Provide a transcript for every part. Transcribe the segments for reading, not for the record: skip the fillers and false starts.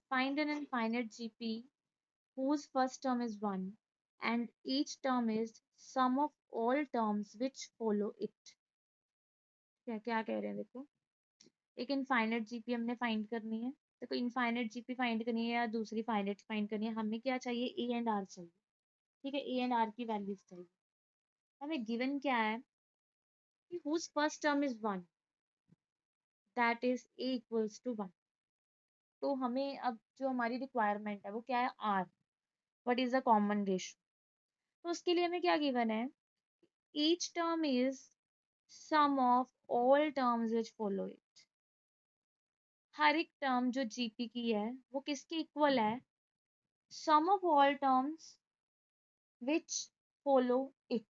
find an infinite GP whose first term is 1 and each term is sum of all terms which follow it. क्या क्या कह रहे हैं देखो, एक इनफाइनाइट जीपी हमने फाइंड करनी है। देखो इनफाइनाइट जीपी फाइंड करनी है या दूसरी फाइनाइट फाइंड करनी है, हमें क्या चाहिए, ए एंड आर चाहिए। ठीक है, ए एंड आर की वैल्यूज चाहिए। हमें गिवन क्या है कि whose first term is 1 that is a equals to 1। तो हमें अब जो हमारी रिक्वायरमेंट है वो क्या है, r, what is the common ratio. तो उसके लिए हमें क्या गिवन है, each term is sum of all terms which follow it. हर एक टर्म जो जीपी की है वो किसके इक्वल है, sum of all terms which follow it.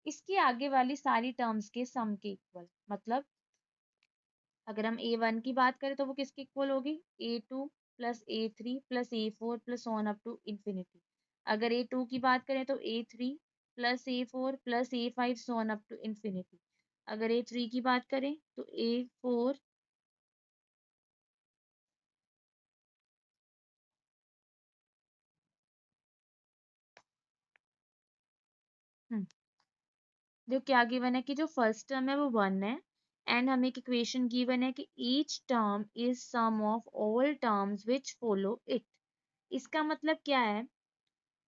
इसके आगे वाली सारी टर्म्स के सम के इक्वल। मतलब अगर हम A1 की बात करें तो वो किसके इक्वल होगी, A2 plus A3 plus A4 plus on up to infinity. अगर A2 की बात करें तो A3 plus A4 plus A5 so on up to infinity. अगर A3 की बात करें तो A4 जो क्या गिवन है कि जो फर्स्ट टर्म है वो 1 है एंड हमें एक इक्वेशन गिवन है कि each term is sum of all terms which follow it. इसका मतलब क्या है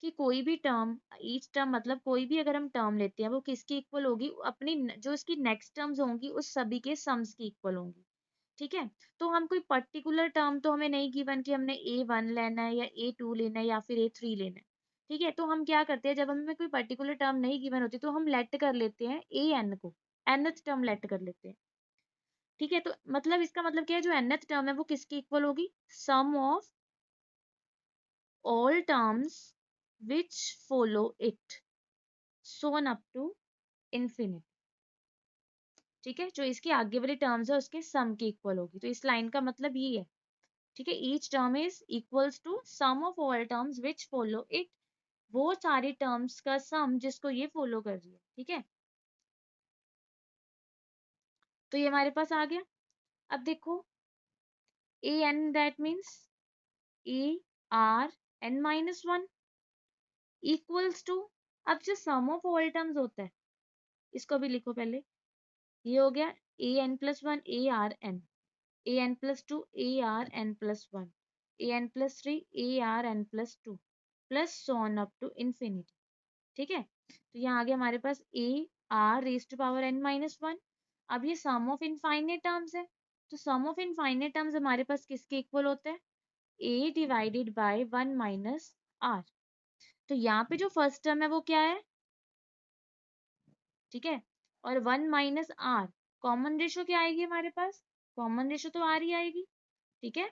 कि कोई भी टर्म, ईच टर्म मतलब कोई भी अगर हम टर्म लेते हैं वो किसकी इक्वल होगी, अपनी जो इसकी नेक्स्ट टर्म्स होंगी उस सभी के सम्स की इक्वल होंगी। ठीक है, तो हम कोई पर्टिकुलर टर्म तो हमें नहीं गिवन कि हमने A1 लेना है या A2 लेना है या फिर A3 लेना है। ठीक है, तो हम क्या करते हैं, जब हमें कोई पर्टिकुलर टर्म नहीं गिवन होती तो हम लेट कर लेते हैं an को, nth टर्म लेट कर लेते हैं। ठीक है, तो मतलब इसका मतलब क्या है, जो nth टर्म है वो किसकी इक्वल होगी, सम of all terms which follow it shown up to infinity। ठीक है, जो इसके आगे वाली टर्म्स है उसके सम के इक्वल होगी। तो इस लाइन का मतलब ये है। ठीक है, each term is equals to sum of all terms which follow it. वो सारी टर्म्स का सम जिसको ये फॉलो कर रही है। ठीक है, तो ये हमारे पास आ गया। अब देखो a n that means a r N minus one equals to, अब जो सम ऑफ ऑल टर्म्स होता है इसको भी लिखो पहले। ये हो गया a n plus one a r n, a n plus two a r n plus one, a n plus three a r n plus two plus so on up to infinity. ठीक है, तो यहाँ आ गया हमारे पास a r raise to power N minus one. अब ये सम ऑफ इनफाइनेट टर्म्स है, तो सम ऑफ इनफाइनेट टर्म्स हमारे पास किसके इक्वल होते हैं, a divided by one minus r. तो यहाँ पे जो फर्स्ट टर्म है वो क्या है, ठीक है, और one minus R, common ratio क्या आएगी हमारे पास, कॉमन रेशो तो आर ही आएगी। ठीक है,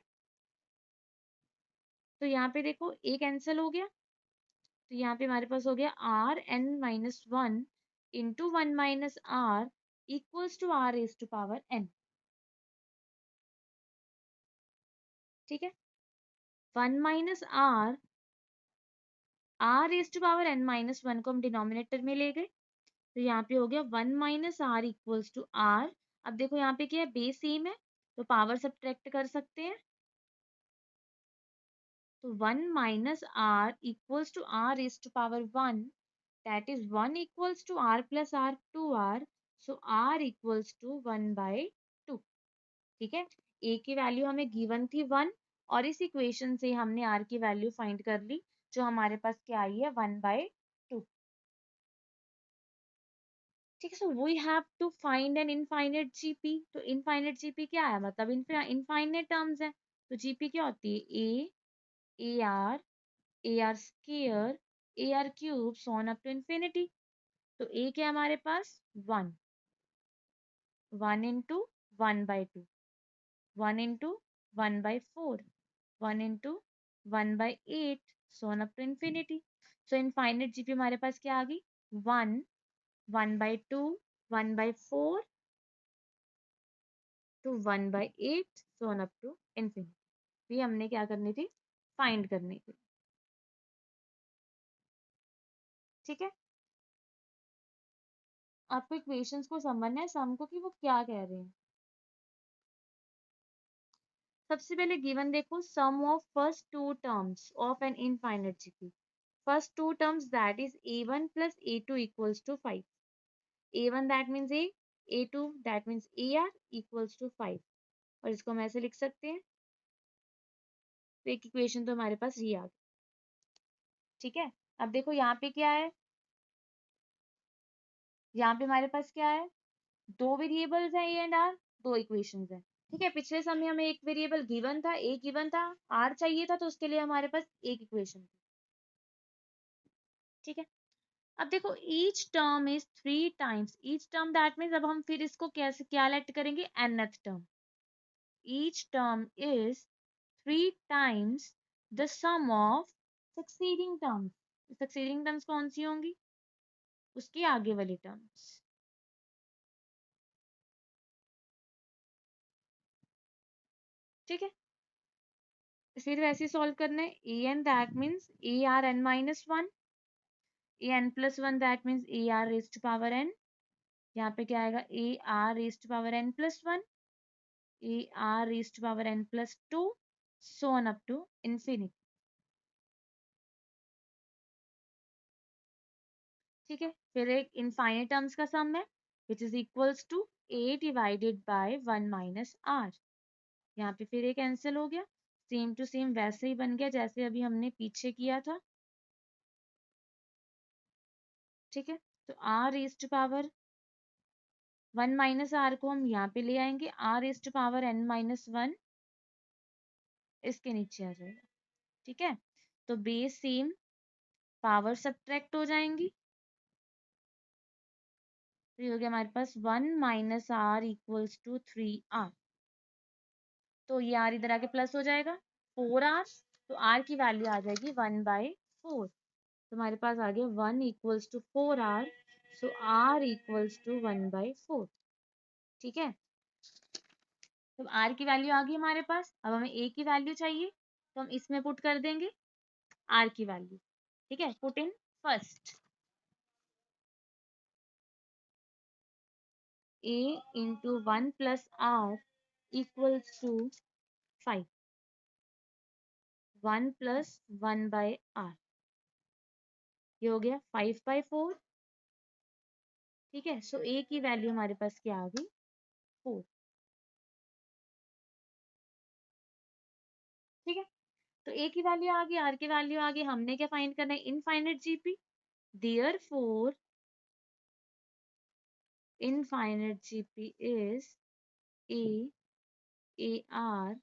तो यहाँ पे देखो ए कैंसिल हो गया, तो यहाँ पे हमारे पास हो गया R N minus one into one minus are equals to R raise to power N. ठीक है, one minus R raise to power N minus one को हम डिनोमिनेटर में ले गए, तो यहाँ पे हो गया one minus are equals to R. अब देखो यहाँ पे क्या है, बेस सेम है तो पावर सब्ट्रैक्ट कर सकते हैं। तो one minus are equals to R raise to power one, that is 1 equals to r plus r 2r, so r equals to 1 by 2। ठीक है, a की वैल्यू हमें गिवन थी 1 और इस इक्वेशन से हमने r की वैल्यू फाइंड कर ली जो हमारे पास क्या आई है 1 by 2। ठीक है, so we have to find an infinite GP. तो इनफाइनाइट जीपी क्या है, मतलब इनफाइनाइट टर्म्स है, तो जीपी क्या होती है, a r square a r cube so on up to infinity. तो ए क्या है हमारे पास, one, one into one by two, one into one by four, one into one by eight, so on up to infinity. So infinite GP हमारे पास क्या आ गई, one, one by two, one by four to one by eight, so on up to infinity. ये हमने क्या करनी थी, फाइंड करनी थी। ठीक है, आपको इक्वेशंस को समझना है, सम को, कि वो क्या कह रहे हैं। सबसे पहले गिवन देखो, sum of first two terms of an infinite GP. First two terms that is a1 plus a2 equals to 5. a1 that means a, a2 that means ar equals to 5. और इसको हम ऐसे लिख सकते हैं. तो एक इक्वेशन तो हमारे पास ये आ गई. ठीक है, अब देखो यहाँ पे क्या है, यहाँ पे हमारे पास क्या है, दो वेरिएबल्स हैं ए एंड आर, दो इक्वेशंस हैं. ठीक है, पिछले समय हमें एक वेरिएबल गिवन था, ए गिवन था, आर चाहिए था, तो उसके लिए हमारे पास एक इक्वेशन थी. ठीक है, अब देखो each term is 3 times, each term that means अब हम फिर इसको कैसे क्या लेट करेंगे, nth term. Each term is 3 times the sum of succeeding terms. Succeeding terms कौन सी होंगी, उसके आगे वाली टर्म्स. ठीक है, फिर वैसे सॉल्व करना है. A n that means a r N minus one, a n plus one that means a r raise to power n. यहाँ पे क्या आएगा, a r raise to power n plus one, a r raise to power n plus two, so on up to infinity. ठीक है, फिर एक infinite terms का sum है which is equals to a divided by one minus r. यहाँ पे फिर एक कैंसिल हो गया, सेम टू सेम वैसे ही बन गया जैसे अभी हमने पीछे किया था. ठीक है, तो R raise to power one minus R को हम यहाँ पे ले आएंगे, R raise to power N minus one इसके नीचे आ जाएगा. ठीक है, तो बेस सेम, पावर सब्ट्रैक्ट हो जाएंगी. तो ये हो गया हमारे पास one minus are equals to 3r. तो ये आर इधर आके प्लस हो जाएगा, 4r. तो आर की वैल्यू आ जाएगी 1/4. तो हमारे पास आ गया 1 equals to 4r. So R equals to 1/4. ठीक है, तो आर की वैल्यू आ गई हमारे पास. अब हमें ए की वैल्यू चाहिए, तो हम इसमें पुट कर देंगे आर की वैल्यू. ठीक है, put in first a into 1 plus r equals to 5. 1 plus 1 by r, ये हो गया 5/4. ठीक है, सो a की वैल्यू हमारे पास क्या आ गई, 4. ठीक है, तो a की वैल्यू आ गई, r की वैल्यू आ गई, हमने क्या फाइंड करना है, infinite GP. Therefore infinite GP is a, ar,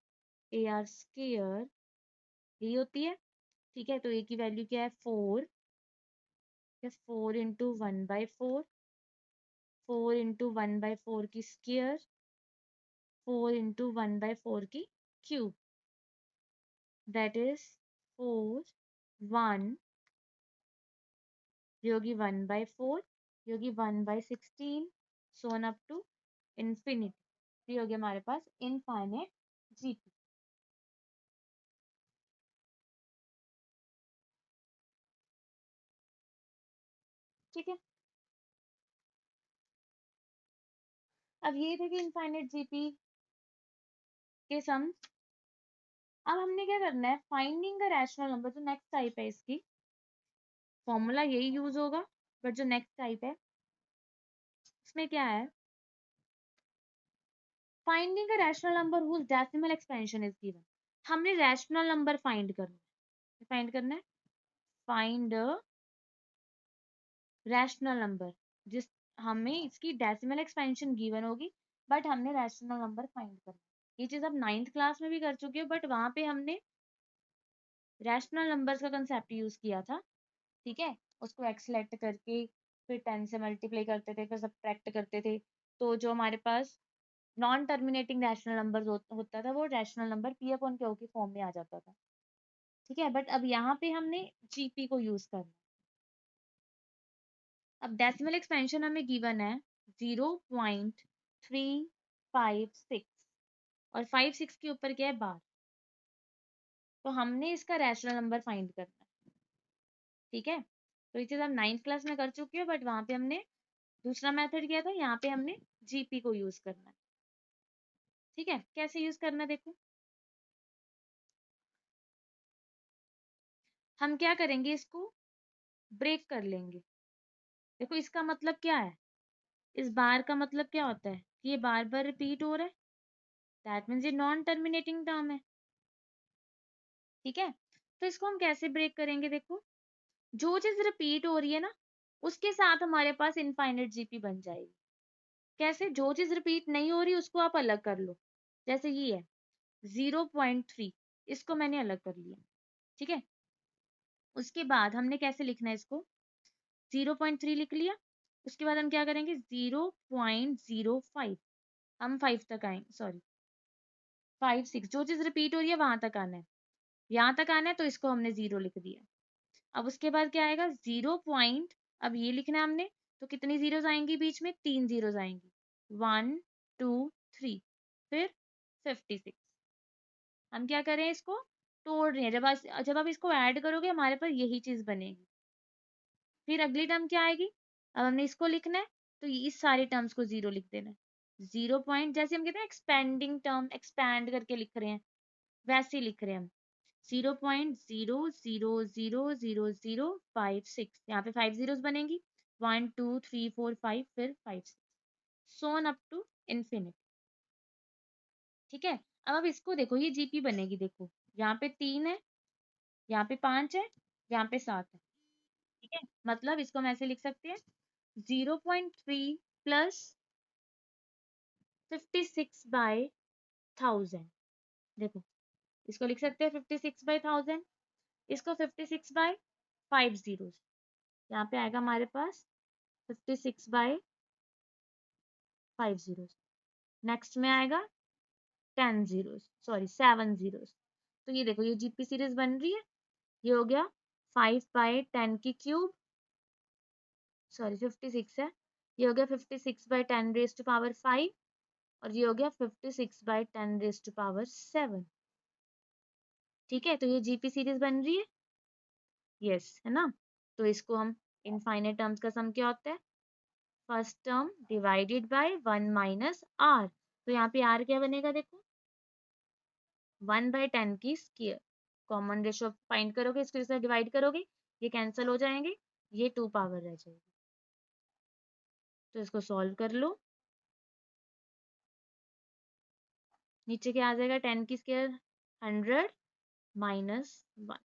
ar square, यही होती है. ठीक है, तो a की वैल्यू क्या है, 4. 4 इंटू 1/4, 4 इंटू 1/4 की स्क्वायर, 4 इंटू 1/4 की क्यूब, दैट इज 4 1, ये होगी 1/4, ये होगी 1/16, सोन अप टू इन्फिनिटी. ये हो गया हमारे पास इनफाइनाइट जीपी. ठीक है, अब ये थे कि इनफाइनाइट जीपी के सम. अब हमने क्या करना है, फाइंडिंग द रैशनल नंबर. जो नेक्स्ट टाइप है इसकी फॉर्मूला यही यूज होगा, बट जो नेक्स्ट टाइप है इसमें क्या है, finding a rational number whose decimal expansion is given. हमने रैशनल नंबर फाइंड करना है, फाइंड रैशनल नंबर जिस, हमें इसकी डेसिमल एक्सपेंशन गिवन होगी, बट हमने रैशनल नंबर फाइंड करना है. ये चीज अब 9th क्लास में भी कर चुके हो, बट वहां पे हमने रैशनल नंबर्स का कंसेप्ट यूज किया था. ठीक है, उसको एक्सलेक्ट करके फिर 10 से मल्टीप्लाई करते थे, फिर सब्ट्रैक्ट करते थे. तो जो हमारे पास नॉन टर्मिनेटिंग रैशनल नंबर होता था, वो rational number P upon Q की फॉर्म में आ जाता था. ठीक है, बट अब यहाँ पे हमने जीपी को यूज करना. अब डेसिमल एक्सपेंशन हमें गिवन है 0.356, और 5 6 के ऊपर क्या है, बार. तो हमने इसका रैशनल नंबर फाइंड करना है. ठीक है, तो ये चीज हम 9th क्लास में कर चुके हो, बट वहां पे हमने दूसरा मेथड किया था, यहाँ पे हमने जीपी को यूज करना है. ठीक है, कैसे यूज करना है देखो. हम क्या करेंगे, इसको ब्रेक कर लेंगे। देखो इसका मतलब क्या है, इस बार का मतलब क्या होता है कि ये बार बार रिपीट हो रहा है, दैट मीन्स ये नॉन टर्मिनेटिंग टर्म है। ठीक है, तो इसको हम कैसे ब्रेक करेंगे, देखो जो चीज रिपीट हो रही है ना, उसके साथ हमारे पास इनफाइनाइट जीपी बन जाएगी। कैसे, जो चीज रिपीट नहीं हो रही उसको आप अलग कर लो, जैसे ये है 0.3, इसको मैंने अलग कर लिया। ठीक है, उसके बाद हमने कैसे लिखना है इसको, 0.3 लिख लिया। उसके बाद हम क्या करेंगे, 0.05, हम 5 तक आएंगे, सॉरी 5 6, जो चीज रिपीट हो रही है वहां तक आना है, यहाँ तक आना है, तो इसको हमने 0 लिख दिया। अब उसके बाद क्या आएगा, 0 पॉइंट, अब ये लिखना है हमने, तो कितनी जीरोस आएंगी बीच में, 3 जीरोस आएंगी, 1 2 3, फिर 56। हम क्या करें, इसको तोड़ रहे हैं, जब आप इसको ऐड करोगे हमारे पास यही चीज बनेगी। फिर अगली टर्म क्या आएगी, अब हमने इसको लिखना है, तो इस सारे टर्म्स को 0 लिख देना है। 0 पॉइंट, जैसे हम कहते हैं एक्सपेंडिंग टर्म, एक्सपैंड करके लिख रहे हैं, वैसे ही लिख रहे हैं हम। 0.0000056, यहाँ पे 5 जीरोस बनेंगी, 1 2 3 4 5, फिर 5 6, सोन अप टू इन्फिनिटी। ठीक है, अब इसको देखो, ये जीपी बनेगी, देखो यहाँ पे 3 है, यहाँ पे 5 है, यहाँ पे 7 है। ठीक है, मतलब इसको हम ऐसे लिख सकते हैं, 0.3 प्लस 56/1000। देखो इसको लिख सकते हैं 56/1000, इसको 56/5 जीरोस, यहाँ पे आएगा हमारे पास 56/5 जीरोस। नेक्स्ट में आएगा 10 जीरोस, सॉरी 7 जीरोस। तो ये देखो, ये जीपी सीरीज बन रही है, ये हो गया 5/10 की क्यूब, सॉरी 56 है, ये हो गया 56/10⁵ और ये हो गया 56/10�7। ठीक है, तो ये जीपी सीरीज बन रही है, यस है ना। तो इसको हम इनफाइनाइट टर्म्स का सम क्या होता है, first term divided by 1 - r। तो यहाँ पे r क्या बनेगा, देखो 1/10 की स्क्वायर, कॉमन रेशियो फाइंड करोगे, इसके साथ डिवाइड करोगे, ये कैंसिल हो जाएंगे, ये 2 पावर रह जाएगी। तो इसको सॉल्व कर लो, नीचे क्या आ जाएगा, 10 की स्क्वायर 100 -1,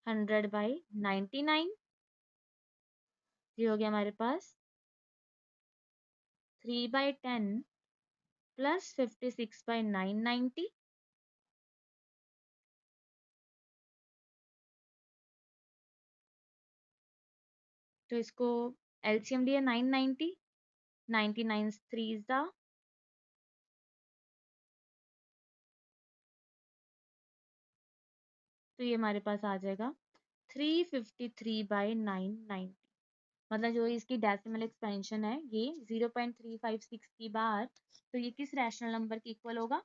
100/99, ये हो गया हमारे पास 3/10 प्लस 56/990। तो इसको एलसीएम लिया 990, 99 3 ज़ा, तो ये हमारे पास आ जाएगा 353/990। मतलब जो इसकी डेसिमल एक्सपेंशन है ये 0.356 की बार, तो ये किस रैशनल नंबर के इक्वल होगा,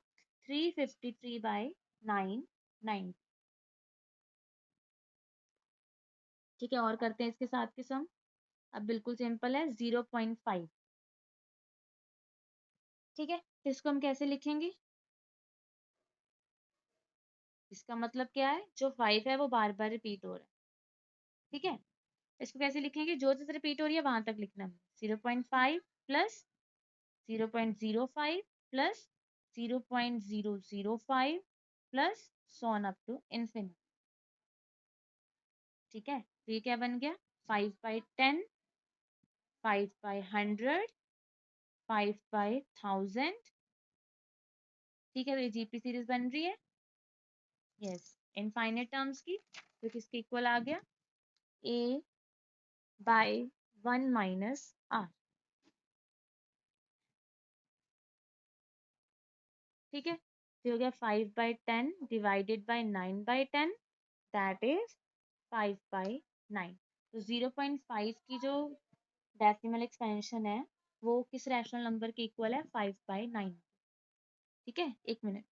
353/990। ठीक है, और करते हैं इसके साथ के सम। अब बिल्कुल सिंपल है, 0.5। ठीक है, तो इसको हम कैसे लिखेंगे, इसका मतलब क्या है, जो 5 है वो बार बार रिपीट हो रहा है। ठीक है, इसको कैसे लिखेंगे, जो चीज रिपीट हो रही है वहां तक लिखना है, 0.5 plus 0.05 plus 0.005 plus so on up to infinity. ठीक है, तो ये क्या बन गया, 5/10, 5/100, 5/1000। ठीक है, तो ये जीपी सीरीज बन रही है, यस इनफाइनाइट टर्म्स की, तो किसके इक्वल आ गया, a/1 - r। ठीक है, तो हो गया 5/10 डिवाइडेड बाय 9/10, दैट इज 5/9। तो 0.5 की जो डेसिमल एक्सपेंशन है वो किस रैशनल नंबर के इक्वल है, 5/9। ठीक है, 1 मिनट।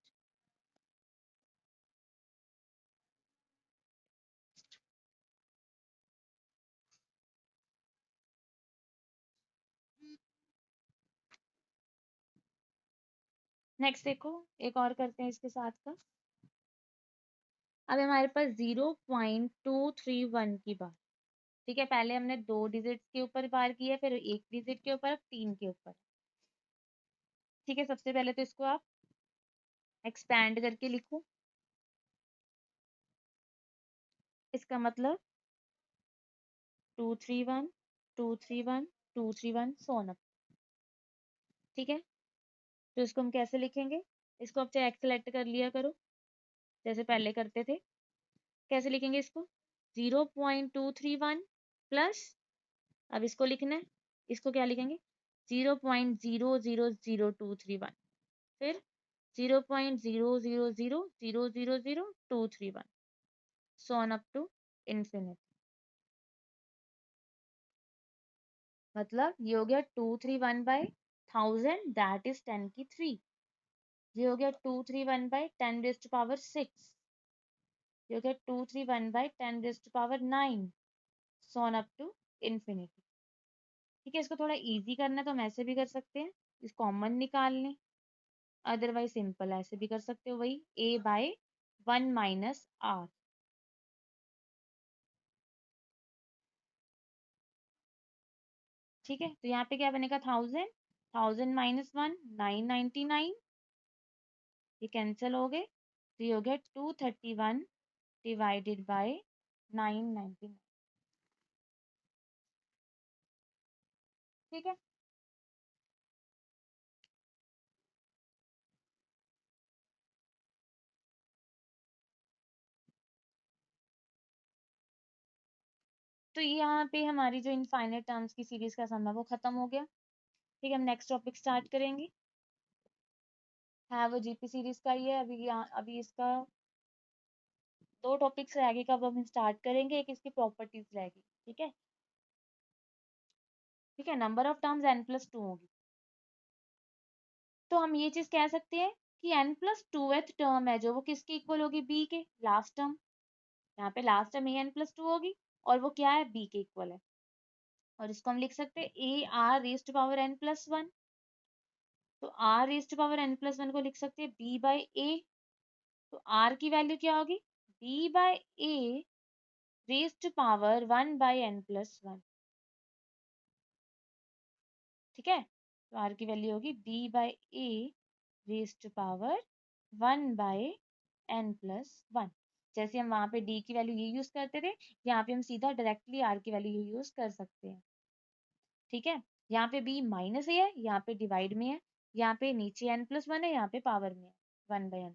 नेक्स्ट देखो, एक और करते हैं इसके साथ का। अब हमारे पास 0.231 की बार। ठीक है, पहले हमने 2 डिजिट्स के ऊपर बार किया, फिर 1 डिजिट के ऊपर, अब 3 के ऊपर। ठीक है, सबसे पहले तो इसको आप एक्सपैंड करके लिखो। इसका मतलब 231 231 231 सोन। ठीक है, तो इसको हम कैसे लिखेंगे? इसको आप चाहे सेलेक्ट कर लिया करो जैसे पहले करते थे। कैसे लिखेंगे इसको? 0.231 प्लस, अब इसको लिखना है, इसको क्या लिखेंगे? 0.000231, फिर 0.00000231, so on up to infinity। मतलब ये हो गया 231/1000, दैट इज 10 की 3। ये हो गया 231/10⁶। ये हो गया 231/10⁹, so on up to infinity। ठीक है, इसको थोड़ा इजी करना है तो हम ऐसे भी कर सकते हैं, इस कॉमन निकाल लें। अदरवाइज सिंपल ऐसे भी कर सकते हो, वही a/1 - r। ठीक है, तो यहाँ पे क्या बनेगा? 1000, 1000 - 1 999, ये कैंसिल हो गए, तो ये हो गया 231 डिवाइडेड बाय 999। ठीक है, तो यहाँ पे हमारी जो इनफाइनाइट टर्म्स की सीरीज का सम है वो खत्म हो गया। ठीक है, हम नेक्स्ट टॉपिक स्टार्ट करेंगे। है वो जीपी सीरीज का ही है। अभी इसका 2 टॉपिक्स रहेगी, कब हम स्टार्ट करेंगे, एक इसकी प्रॉपर्टीज रहेगी। ठीक है, ठीक है, नंबर ऑफ टर्म्स n+2 होगी। तो हम ये चीज कह सकते हैं कि n+2th टर्म है जो, वो किसके इक्वल होगी? b के, लास्ट टर्म। यहाँ पे लास्ट टर्म an+2 होगी और वो क्या है? b के इक्वल है। और इसको हम लिख सकते हैं ar⁻n+1। तो r⁻n+1 को लिख सकते हैं b/a। तो r की वैल्यू क्या होगी? b/a⁻1/n+1। ठीक है, तो r की वैल्यू होगी b/a⁻1/n+1। जैसे हम वहां पे d की वैल्यू ये यूज करते थे, यहाँ पे हम सीधा डायरेक्टली r की वैल्यू ये यूज कर सकते हैं। ठीक है, यहाँ पे b -a है, यहाँ पे डिवाइड में है, यहाँ पे नीचे n+1 है, यहाँ पे पावर में है 1/n।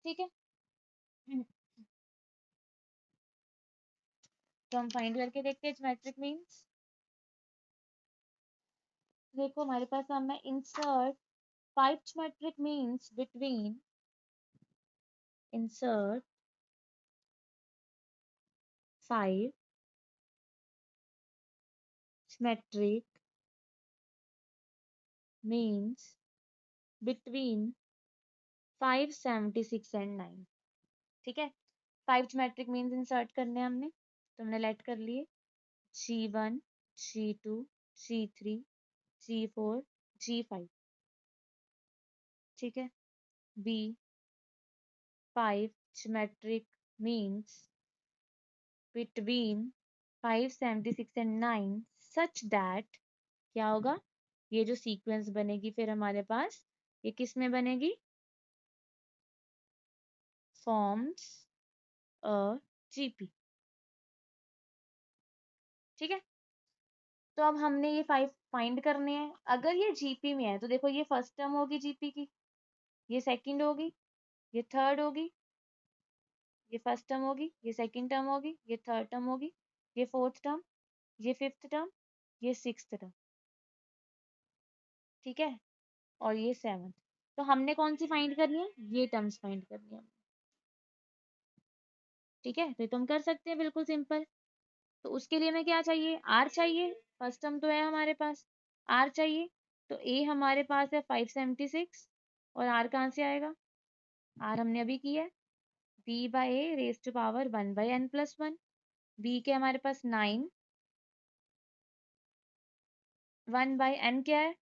ठीक है, तो हम फाइंड करके देखते हैं ज्योमेट्रिक मीन्स। देखो हमारे पास हम है insert 5 geometric means between, insert 5 symmetric means between 576 and 9। ठीक है, 5 symmetric means इंसर्ट करने हैं हमने, तो हमने लेट कर लिए G1 G2 G3 G4 G5। ठीक है, B 5 symmetric means between 576 and 9 such that, क्या होगा? ये जो सीक्वेंस बनेगी फिर हमारे पास, ये किस में बनेगी? Forms a GP. ठीक है, तो अब हमने ये 5 फाइंड करने हैं। अगर ये जीपी में है तो देखो, ये फर्स्ट टर्म होगी जीपी की, ये सेकंड होगी, ये थर्ड होगी, ये फर्स्ट टर्म होगी, ये सेकंड टर्म होगी, ये थर्ड टर्म होगी, ये फोर्थ टर्म, ये फिफ्थ टर्म, ये सिक्स्थ टर्म। ठीक है, और ये सेवंथ। तो हमने कौन सी फाइंड करनी है? ये टर्म्स फाइंड करनी है। ठीक है, तो तुम कर सकते हैं, बिल्कुल सिंपल। तो उसके लिए हमें क्या चाहिए? आर चाहिए। फर्स्ट टर्म तो है हमारे पास, आर चाहिए। तो ए हमारे पास है 576, और आर कहाँ से आएगा? आर हमने अभी किया है, b/a⁻1/n+1। बी के हमारे पास 9, 1/n क्या है?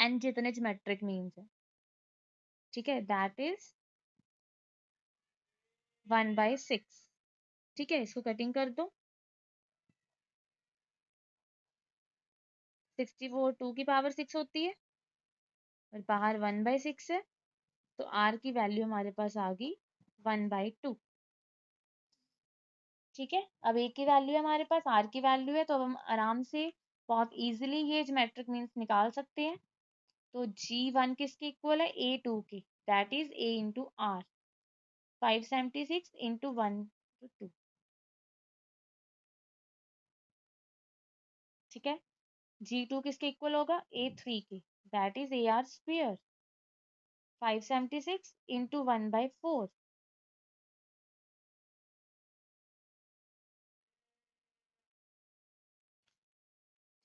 एन जितने ज्योमेट्रिक मीन्स है, ठीक है, दैट इज 1/6। ठीक है, इसको कटिंग कर दो। 64 2 की पावर 6 होती है और बाहर 1/6 है, तो आर की वैल्यू हमारे पास आ गई 1/2। ठीक है, अब ए की वैल्यू है हमारे पास, आर की वैल्यू है, तो अब हम आराम से बहुत इजीली ये ज्योमेट्रिक मीन्स निकाल सकते हैं। तो G1 किसके इक्वल है, A2 के, दैट इज A इंटू आर। 576 इंटू 1/2। ठीक है, G2 किसके इक्वल होगा, A3 के, that is AR square. 576 into 1/4।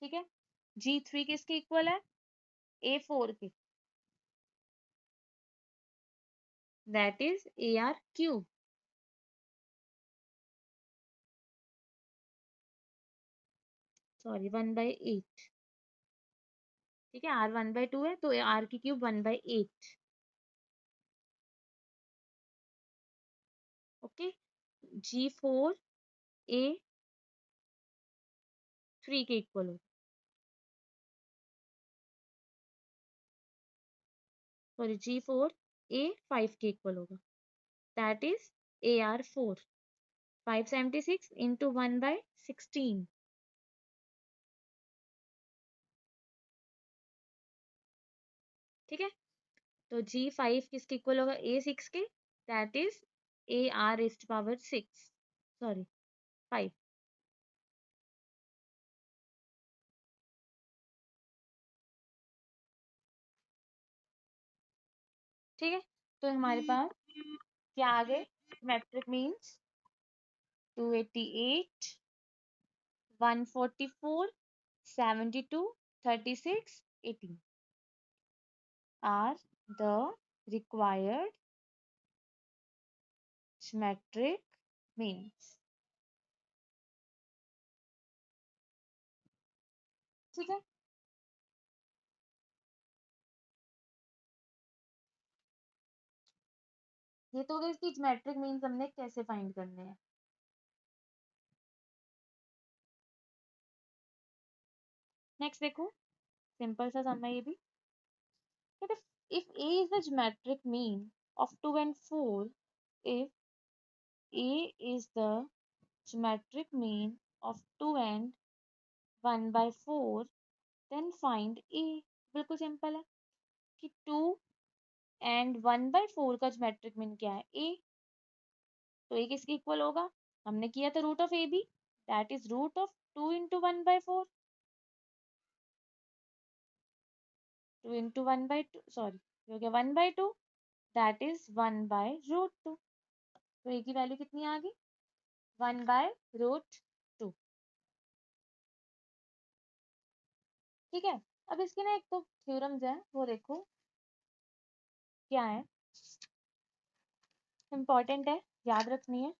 ठीक है, G3 किसके इक्वल है, A4 के, that is AR cube. Sorry 1/8। ठीक है, R 1/2 है तो R की क्यूब 1/8। ओके, G4 A3 के इक्वल होगा, सॉरी G4 A5 के इक्वल होगा, दैट इज AR4। 576 इंटू 1/16। ठीक है, तो G5 किसके इक्वल होगा, A6 के, दैट इज AR⁻6, सॉरी 5। ठीक है, तो हमारे पास क्या आ गए, metric means 288, 144, 72, 36, 18 are the required geometric means। ठीक है, ये तो हो गई इसकी ज्योमेट्रिक मीन्स हमने कैसे फाइंड करने हैं। नेक्स्ट देखो, सिंपल सा सम है ये भी, that if A is the geometric mean of 2 and 4, if A is the geometric mean of 2 and 1/4, then find A। बिल्कुल सिंपल है कि 2 एंड 1/4 का ज्योमेट्रिक मीन क्या है, A। तो A किसके इक्वल होगा, हमने किया था root of A B, that is root of 2 into 1/4। 2 into 1/2, sorry हो गया 1/2, दैट इज 1/√2। तो ए की वैल्यू कितनी आ गई, 1/√2। ठीक है, अब इसके ना एक तो थ्योरम्स है वो देखो क्या है, इंपॉर्टेंट है, याद रखनी है।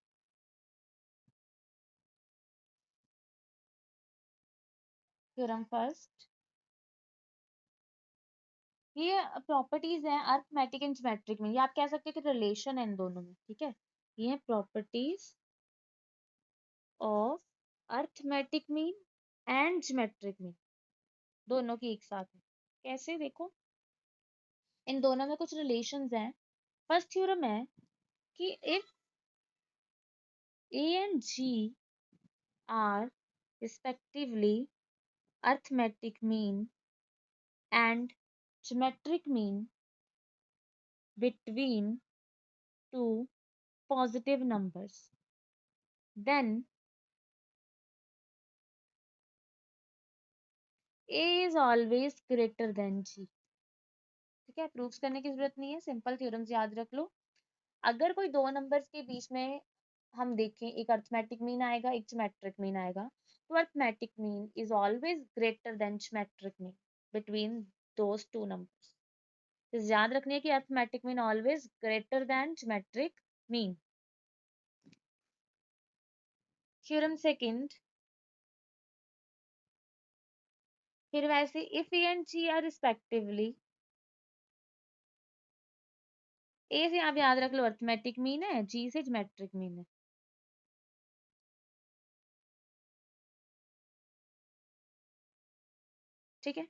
थ्योरम फर्स्ट, ये प्रॉपर्टीज हैं अर्थमेटिक एंड ज्योमेट्रिक में, ये आप कह सकते हैं कि रिलेशन है इन दोनों में। ठीक है, ये है properties of arithmetic mean and geometric mean, दोनों की एक साथ है। कैसे देखो, इन दोनों में कुछ रिलेशंस हैं। फर्स्ट थ्योरम है कि if A and ji are respectively arithmetic mean and geometric mean between two positive numbers, then A is always greater than G। ठीक है, प्रूव्स करने की जरूरत नहीं है, सिंपल थ्योरम्स याद रख लो। अगर कोई दो नंबर्स के बीच में हम देखें, एक अर्थमेटिक मीन आएगा, एक ज्योमेट्रिक मीन आएगा, तो arithmetic mean is always greater than geometric mean between those two numbers. याद रखनी है कि arithmetic mean always greater than geometric mean. Theorem second, फिर वैसे if A and ji are respectively, a से आप याद रख लो अर्थमेटिक मीन है, जी से ज्योमेट्रिक मीन है। ठीक है,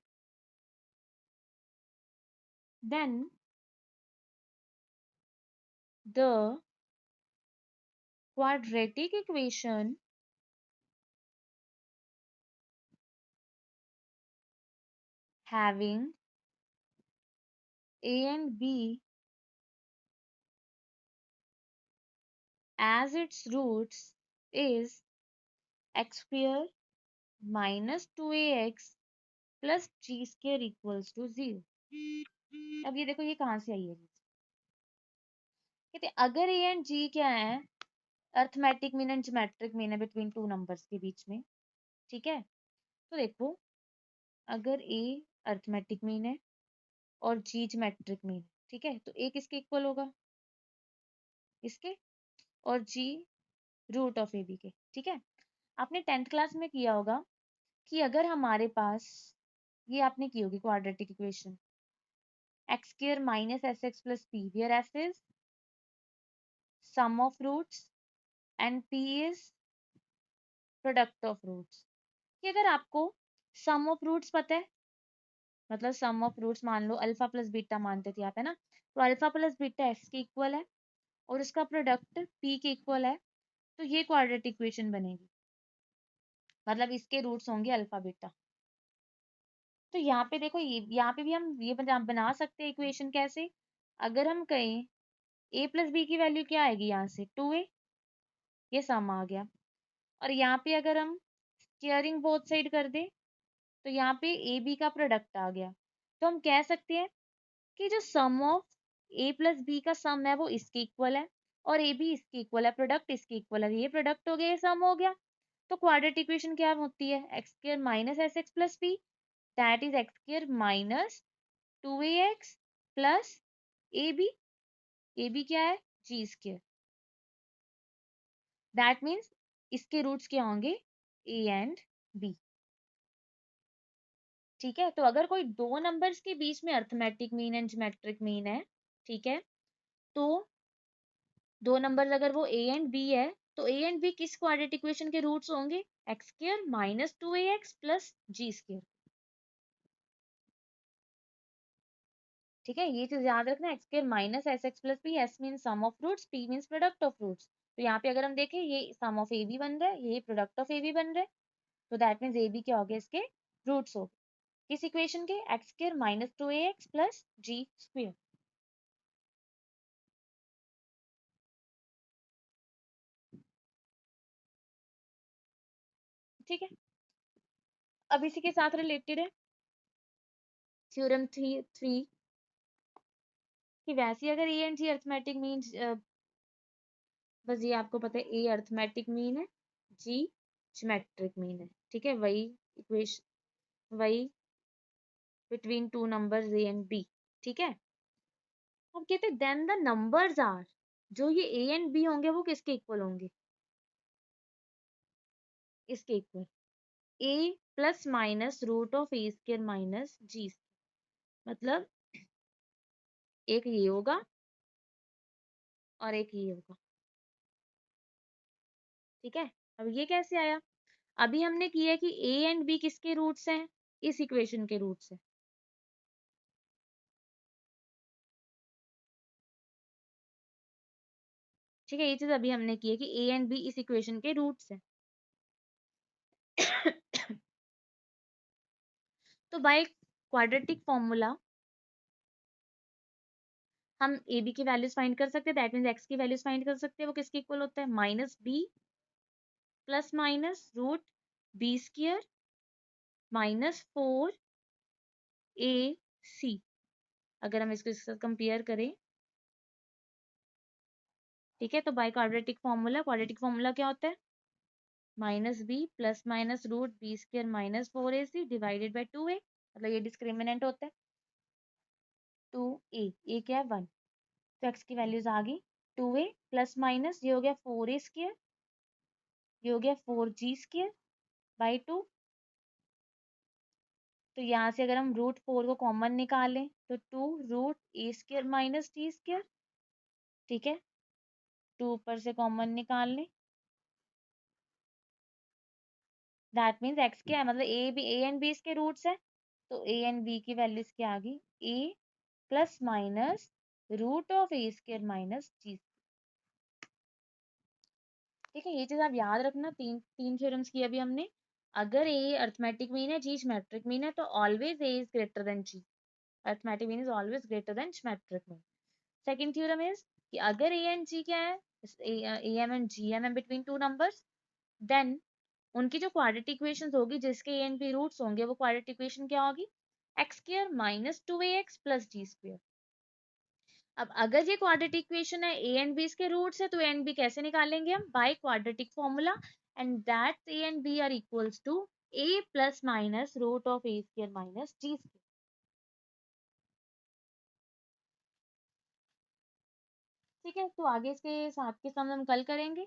then the quadratic equation having a and b as its roots is x square minus 2ax plus g square equals to 0। अब ये देखो ये कहाँ से आई है, कहते अगर ए एंड जी क्या है, arithmetic mean and geometric mean है बिटवीन टू नंबर्स के बीच में। ठीक है, तो देखो अगर ए अर्थमेटिक मीन है और जी ज्योमेट्रिक मीन है, ठीक है, तो ए किसके इक्वल होगा, इसके, और जी रूट ऑफ ए बी के। ठीक है, आपने 10th क्लास में किया होगा कि अगर हमारे पास ये आपने की होगी quadratic equation X square minus S x plus P, where S is sum of roots and P is product of roots. कि अगर आपको सम ऑफ रूट्स पता है, मतलब सम ऑफ रूट्स मान लो अल्फा प्लस बीटा मानते थे आप, है ना, तो अल्फा प्लस बीटा एक्स के इक्वल है और उसका प्रोडक्ट पी के इक्वल है, तो ये क्वाड्रेटिक इक्वेशन बनेगी, मतलब इसके रूट्स होंगे अल्फा बीटा। तो यहाँ पे देखो ये यहाँ पे भी हम ये बना सकते हैं इक्वेशन कैसे, अगर हम कहें ए प्लस बी की वैल्यू क्या आएगी, यहाँ से 2a, ये सम आ गया, और यहाँ पे अगर हम स्क्वेयरिंग बोथ साइड कर दे तो यहाँ पे ए बी का प्रोडक्ट आ गया, तो हम कह सकते हैं कि जो सम ऑफ ए प्लस बी का सम है वो इसके इक्वल है और ए बी इसके इक्वल है, प्रोडक्ट इसके इक्वल है, ये प्रोडक्ट हो गया, ये सम हो गया। तो क्वाड्रेटिक इक्वेशन क्या होती है, X square minus S x plus P, that is X square minus 2ax plus A B क्या है, जी स्क्वायर, दैट मीन्स इसके रूट्स क्या होंगे, ए एंड बी। ठीक है, तो अगर कोई दो नंबर्स के बीच में arithmetic mean and geometric mean है, ठीक है, तो दो नंबर्स अगर वो ए एंड बी है, तो ए एंड बी किस क्वाड्रेटिक इक्वेशन के रूट्स होंगे, x square minus 2ax plus g square. ठीक है, ये चीज याद रखना, x square minus S x plus p, s mean sum of roots, p means product of roots. तो यहाँ पे अगर हम देखें ये सम ऑफ ए बी बन रहा है, ये प्रोडक्ट ऑफ ए बी बन रहा है, तो दैट मीन्स ए बी क्या हो गया, इसके रूट्स हो गए किस इक्वेशन के, x square minus 2ax plus g square. ठीक है, अब इसी के साथ रिलेटेड है थ्योरम थ्री कि वैसे अगर A and G arithmetic mean, बस ये आपको पता है ए अर्थमेटिक मीन है, जी ज्योमेट्रिक मीन है। ठीक है, वही इक्वेशन, वही between two numbers A and B. ठीक है, अब कहते हैं देन द नंबर्स आर, जो ये ए एंड बी होंगे वो किसके इक्वल होंगे, इसके equal, a plus minus root of a square minus g, मतलब एक ये होगा और एक ये होगा। ठीक है, अब ये कैसे आया, अभी हमने किया कि ए एंड बी किसके रूट्स हैं, इस इक्वेशन के रूट्स हैं। ठीक है, ये चीज अभी हमने की है कि ए एंड बी इस इक्वेशन के रूट्स हैं। तो बाय क्वाड्रेटिक फॉर्मूला हम ए बी की वैल्यूज फाइंड कर सकते हैं, दैट मीन्स एक्स की वैल्यूज फाइंड कर सकते हैं, वो किसके इक्वल होता है, minus B plus minus root B square minus 4ac। अगर हम इसको इसके साथ कंपेयर करें, ठीक है, तो बाय क्वाड्रेटिक फॉर्मूला क्या होता है, minus B plus minus root B square minus 4ac divided by 2a, मतलब ये डिस्क्रिमिनेंट होता है 2a, क्या है 1, तो एक्स की वैल्यूज आ गई 2a प्लस माइनस ये हो गया 4a स्क्वायर, ये हो गया 4g स्क्वायर बाई 2, तो यहाँ से अगर हम √4 को कॉमन निकालें तो 2√a² माइनस t², ठीक है। 2 ऊपर से कॉमन निकाल लें, दैट मीन्स x क्या है, मतलब a एंड b इसके रूट्स है, तो a एंड b की वैल्यूज क्या आ गई, a plus minus √(a² minus t²। ठीक है, ये चीज आप याद रखना। तीन तीन थ्योरम्स की अभी हमने। अगर a अर्थमेटिक मीन है, g सिमेट्रिक मीन है, तो always a is greater than g। Arithmetic mean is always greater then symmetric mean. Second theorem is कि अगर a एंड g क्या है, am एंड gm है बिटवीन टू नंबर्स, देन उनकी जो क्वाड्रेटिक इक्वेशन होगी जिसके a एंड b रूट्स होंगे, वो क्वाड्रेटिक इक्वेशन क्या होगी, x² minus 2ax plus g²। अब अगर ये क्वाड्रेटिक इक्वेशन है, a एंड b इसके रूट्स है, तो a एंड b कैसे निकालेंगे हम, by quadratic formula, and that a and b are equals to a plus minus √(a² minus g²। ठीक है, तो आगे इसके साथ के सम हम कल करेंगे।